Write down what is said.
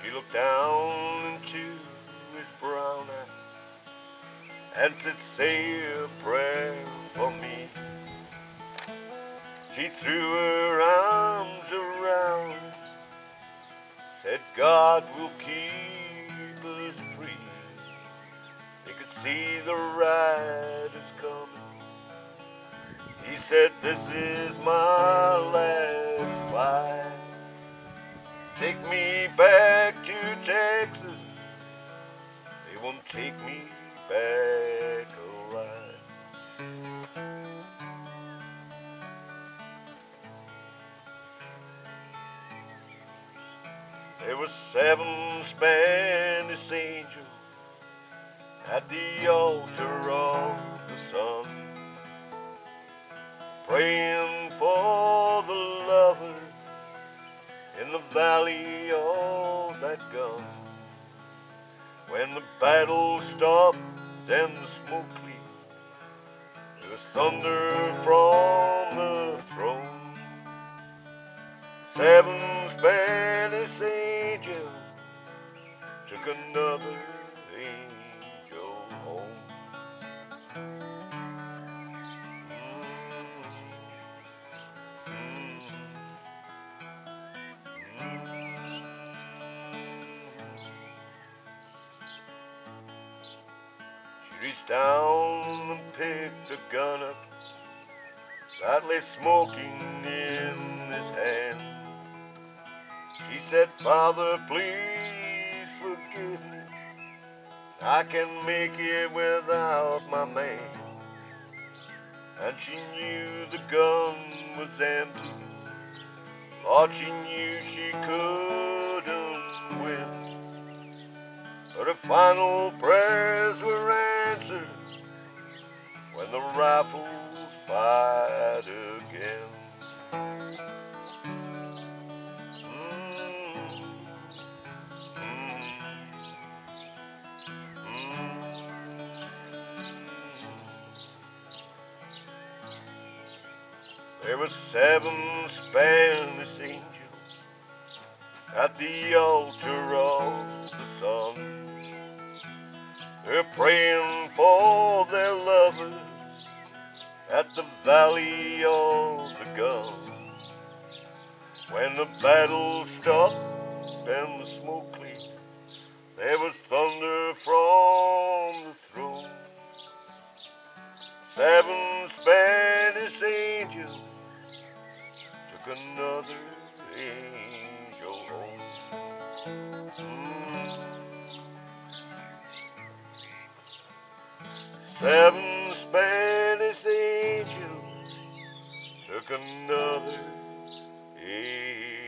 She looked down into his brown eyes and said, say a prayer for me. She threw her arms around him, said, God will keep us free. They could see the riders coming. He said, this is my last fight. Take me back to Texas. They won't take me back alive. There were 7 Spanish angels at the altar of the sun, praying for the lovers in the valley of that gun. When the battle stopped and the smoke cleared, there was thunder from the throne. 7 Spanish angels took another angel home. She reached down and picked a gun up that lay smoking in his hand. She said, Father, please forgive me. I can make it without my man. And she knew the gun was empty. Thought she knew she couldn't win. But her final prayers were answered when the rifles fired again. There were 7 Spanish angels at the altar of the sun. They're praying for their lovers at the valley of the gun. When the battle stopped and the smoke cleared, there was thunder from the throne. 7 Spanish angels took another angel home. 7 Spanish angels took another angel.